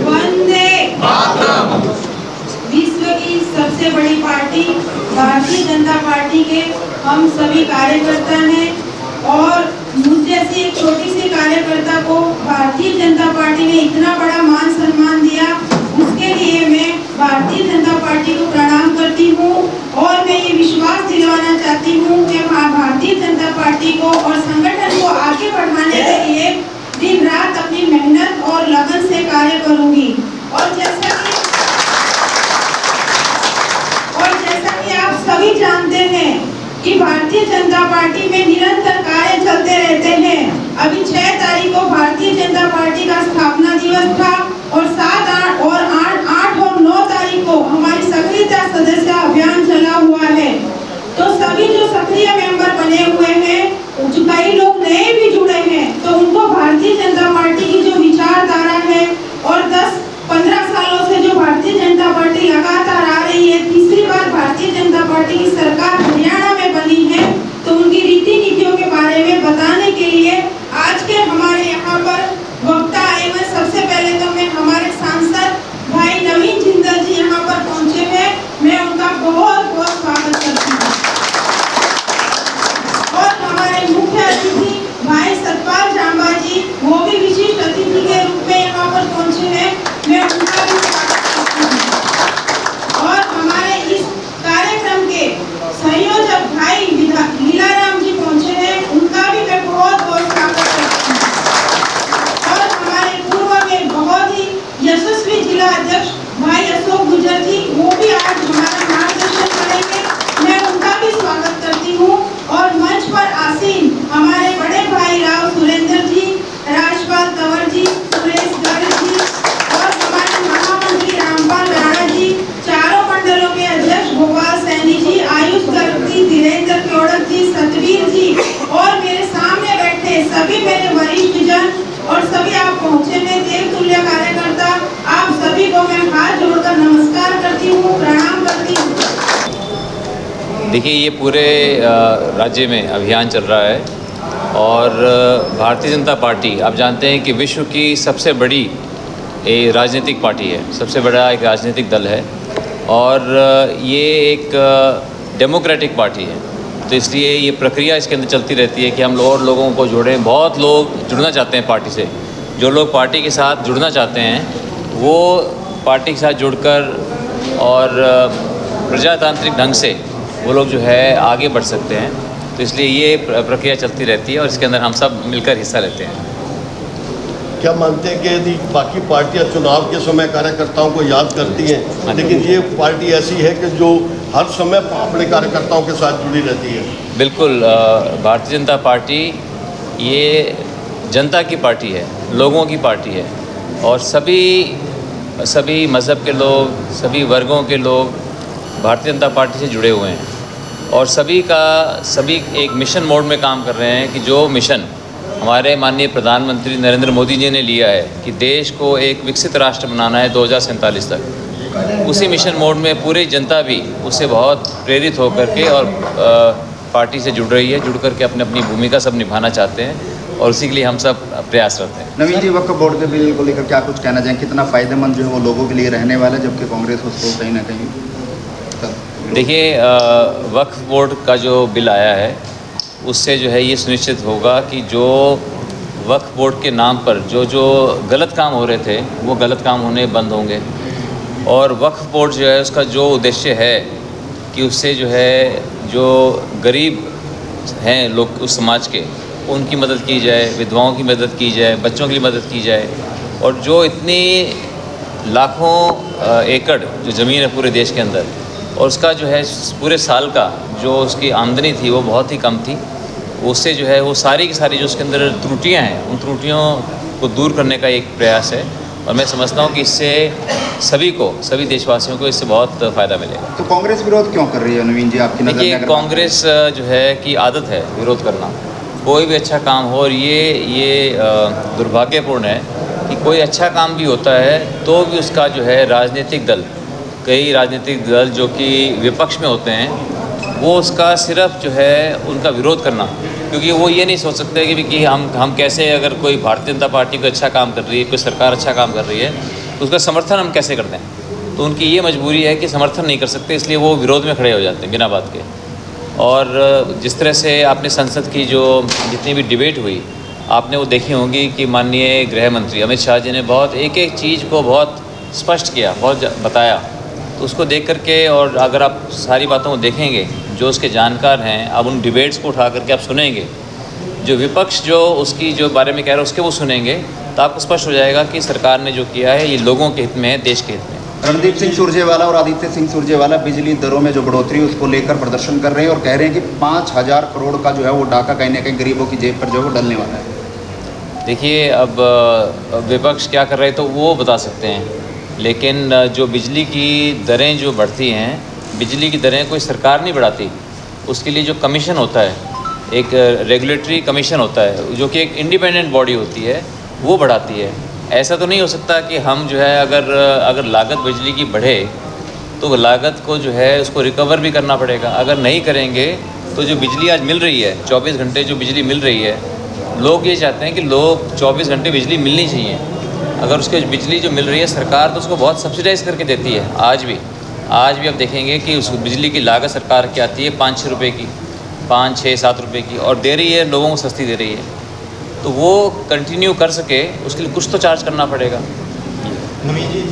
वंदे मातरम। विश्व की सबसे बड़ी पार्टी भारतीय जनता पार्टी के हम सभी कार्यकर्ता हैं और मुझ जैसी एक छोटी सी कार्यकर्ता को भारतीय जनता पार्टी ने इतना बड़ा मान सम्मान दिया, उसके लिए मैं भारतीय जनता पार्टी को प्रणाम करती हूँ और मैं ये विश्वास दिलवाना चाहती हूँ कि भारतीय जनता पार्टी को और संगठन को आगे बढ़ाने के लिए दिन रात अपनी मेहनत और लगन से कार्य करूंगी। और जैसा कि आप सभी जानते हैं कि भारतीय जनता पार्टी में निरंतर कार्य चलते रहते हैं। अभी 6 तारीख को भारतीय जनता पार्टी का स्थापना दिवस था और 7, 8 और 9 तारीख को हमारी सक्रियता सदस्य अभियान चला हुआ है। तो सभी जो सक्रिय मेंबर बने हुए हैं, जो कई लोग नए भी जुड़े हैं, तो उनको भारतीय जनता पार्टी की जो विचारधारा है और 10-15 सालों से जो भारतीय जनता पार्टी लगातार आ रही है, तीसरी बार भारतीय जनता पार्टी की सरकार हरियाणा में बनी है, तो उनकी रीति नीतियों के बारे में बताने के लिए आज के हमारे यहाँ पर वक्ता आए हुए। सबसे पहले तो मैं हमारे सांसद भाई नवीन जिंदल जी यहाँ पर पहुँचे हैं, मैं उनका बहुत बहुत स्वागत करती हूँ। और हमारे मुख्य अतिथि भाई सतपाल जांबा जी, वो भी विशिष्ट अतिथि के रूप में यहाँ पर पहुँचे हैं, मैं उनका भी स्वागत करती हूँ। और हमारे इस कार्यक्रम के संयोजक भाई लीलाराम जी पहुँचे हैं, उनका भी मैं बहुत बहुत स्वागत करती हूँ। और हमारे पूर्व में बहुत ही यशस्वी जिला अध्यक्ष भाई अशोक गुजर जी, वो भी आज हमारा मार्गदर्शन करेंगे, मैं उनका भी स्वागत करती हूँ। और मंच पर आसीन हमारे बड़े भाई राव सुरेंद्र जी, राजपाल तंवर जी, सुरेश गर्ग जी और हमारे महामंत्री रामपाल राणा जी, चारों मंडलों के अध्यक्ष गोपाल सैनी जी, आयुष गर्ग जी, धीरेन्द्र क्योड़क जी, सतवीर जी और मेरे सामने बैठे सभी मेरे वरिष्ठ जन और सभी आप पहुँचे में देवतुल्य कार्यकर्ता, आप सभी को मैं हाथ जोड़कर नमस्कार करती हूँ, प्रणाम करती हूँ। देखिए, ये पूरे राज्य में अभियान चल रहा है और भारतीय जनता पार्टी, आप जानते हैं कि विश्व की सबसे बड़ी राजनीतिक पार्टी है, सबसे बड़ा एक राजनीतिक दल है और ये एक डेमोक्रेटिक पार्टी है। तो इसलिए ये प्रक्रिया इसके अंदर चलती रहती है कि हम और लोगों को जोड़ें। बहुत लोग जुड़ना चाहते हैं पार्टी से, जो लोग पार्टी के साथ जुड़ना चाहते हैं वो पार्टी के साथ जुड़कर और प्रजातांत्रिक ढंग से वो लोग जो है आगे बढ़ सकते हैं। तो इसलिए ये प्रक्रिया चलती रहती है और इसके अंदर हम सब मिलकर हिस्सा लेते हैं। क्या मानते हैं कि यदि बाकी पार्टियां चुनाव के समय कार्यकर्ताओं को याद करती हैं, लेकिन ये पार्टी ऐसी है कि जो हर समय अपने कार्यकर्ताओं के साथ जुड़ी रहती है? बिल्कुल, भारतीय जनता पार्टी ये जनता की पार्टी है, लोगों की पार्टी है और सभी मज़हब के लोग, सभी वर्गों के लोग भारतीय जनता पार्टी से जुड़े हुए हैं और सभी एक मिशन मोड में काम कर रहे हैं कि जो मिशन हमारे माननीय प्रधानमंत्री नरेंद्र मोदी जी ने लिया है कि देश को एक विकसित राष्ट्र बनाना है 2047 तक, उसी मिशन मोड में पूरी जनता भी उससे बहुत प्रेरित होकर के और पार्टी से जुड़ रही है, जुड़ करके अपनी भूमिका सब निभाना चाहते हैं और उसी के लिए हम सब प्रयासरत हैं। नवीन जी, वक्फ बोर्ड के बिल को लेकर क्या कुछ कहना चाहेंगे? कितना फ़ायदेमंद जो है वो लोगों के लिए रहने वाला है, जबकि कांग्रेस उसको कहीं ना कहीं देखिए, वक्फ बोर्ड का जो बिल आया है उससे जो है ये सुनिश्चित होगा कि जो वक्फ बोर्ड के नाम पर जो गलत काम हो रहे थे वो गलत काम होने बंद होंगे और वक्फ बोर्ड जो है उसका जो उद्देश्य है कि उससे जो है जो गरीब हैं लोग उस समाज के, उनकी मदद की जाए, विधवाओं की मदद की जाए, बच्चों की मदद की जाए और जो इतनी लाखों एकड़ जो ज़मीन है पूरे देश के अंदर और उसका जो है पूरे साल का जो उसकी आमदनी थी वो बहुत ही कम थी, उससे जो है वो सारी की सारी जो उसके अंदर त्रुटियां हैं उन त्रुटियों को दूर करने का एक प्रयास है और मैं समझता हूँ कि इससे सभी देशवासियों को इससे बहुत फ़ायदा मिलेगा। तो कांग्रेस विरोध क्यों कर रही है नवीन जी, आपकी नज़र में? देखिए, कांग्रेस जो है कि आदत है विरोध करना, कोई भी अच्छा काम हो और ये दुर्भाग्यपूर्ण है कि कोई अच्छा काम भी होता है तो भी उसका जो है कई राजनीतिक दल जो कि विपक्ष में होते हैं वो उसका सिर्फ जो है उनका विरोध करना क्योंकि वो ये नहीं सोच सकते कि हम कैसे, अगर कोई भारतीय जनता पार्टी को अच्छा काम कर रही है, कोई सरकार अच्छा काम कर रही है, तो उसका समर्थन हम कैसे कर दें। तो उनकी ये मजबूरी है कि समर्थन नहीं कर सकते, इसलिए वो विरोध में खड़े हो जाते हैं बिना बात के। और जिस तरह से आपने संसद की जो जितनी भी डिबेट हुई, आपने वो देखी होंगी कि माननीय गृह मंत्री अमित शाह जी ने बहुत एक एक चीज़ को बहुत स्पष्ट किया, बहुत बताया। तो उसको देख करके, और अगर आप सारी बातों को देखेंगे, जो उसके जानकार हैं, अब उन डिबेट्स को उठा करके आप सुनेंगे, जो विपक्ष जो उसकी जो बारे में कह रहा है उसके वो सुनेंगे, तो आपको स्पष्ट हो जाएगा कि सरकार ने जो किया है ये लोगों के हित में है, देश के हित में। रणदीप सिंह सुरजेवाला और आदित्य सिंह सुरजेवाला बिजली दरों में जो बढ़ोतरी उसको लेकर प्रदर्शन कर रहे हैं और कह रहे हैं कि 5,000 करोड़ का जो है वो डाका कहीं ना कहीं गरीबों की जेब पर जो है वो डलने वाला है। देखिए, अब विपक्ष क्या कर रहे हैं तो वो बता सकते हैं, लेकिन जो बिजली की दरें जो बढ़ती हैं, बिजली की दरें कोई सरकार नहीं बढ़ाती। उसके लिए जो कमीशन होता है, एक रेगुलेटरी कमीशन होता है, जो कि एक इंडिपेंडेंट बॉडी होती है, वो बढ़ाती है। ऐसा तो नहीं हो सकता कि हम जो है अगर लागत बिजली की बढ़े तो लागत को जो है उसको रिकवर भी करना पड़ेगा। अगर नहीं करेंगे तो जो बिजली आज मिल रही है, 24 घंटे जो बिजली मिल रही है, लोग ये चाहते हैं कि लोग 24 घंटे बिजली मिलनी चाहिए। अगर उसके बिजली जो मिल रही है, सरकार तो उसको बहुत सब्सिडाइज़ करके देती है। आज भी आप देखेंगे कि उस बिजली की लागत सरकार की आती है 5-6 रुपये की, 5-6-7 रुपये की, और दे रही है, लोगों को सस्ती दे रही है। तो वो कंटिन्यू कर सके उसके लिए कुछ तो चार्ज करना पड़ेगा। नवीन जी,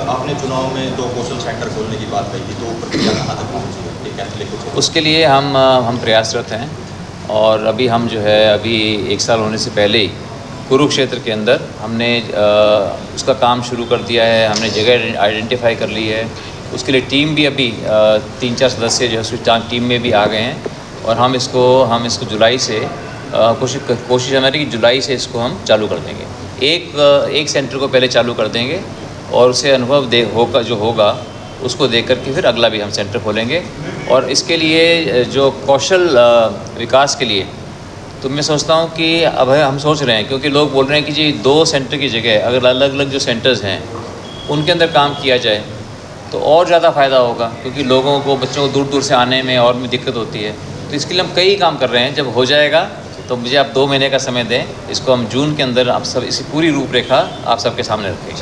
आपने चुनाव में 2 कौशल सेंटर खोलने की बात कही थी, तो प्रक्रिया कहाँ तक पहुँची है? ये कैसे कुछ उसके लिए हम प्रयासरत हैं, और अभी हम जो है अभी 1 साल होने से पहले ही कुरुक्षेत्र के अंदर हमने उसका काम शुरू कर दिया है। हमने जगह आइडेंटिफाई कर ली है। उसके लिए टीम भी अभी 3-4 सदस्य जो है टीम में भी आ गए हैं, और हम इसको जुलाई से कोशिश हमारी कि जुलाई से इसको हम चालू कर देंगे। एक सेंटर को पहले चालू कर देंगे, और उसे अनुभव होगा उसको देख कर के फिर अगला भी हम सेंटर खोलेंगे। और इसके लिए जो कौशल विकास के लिए, तो मैं सोचता हूँ कि अब हम सोच रहे हैं, क्योंकि लोग बोल रहे हैं कि जी 2 सेंटर की जगह अगर अलग अलग जो सेंटर्स हैं उनके अंदर काम किया जाए तो और ज़्यादा फ़ायदा होगा, क्योंकि लोगों को, बच्चों को दूर दूर से आने में और भी दिक्कत होती है। तो इसके लिए हम कई काम कर रहे हैं। जब हो जाएगा तो मुझे आप 2 महीने का समय दें, इसको हम जून के अंदर आप सब इसकी पूरी रूपरेखा आप सबके सामने रखेंगे।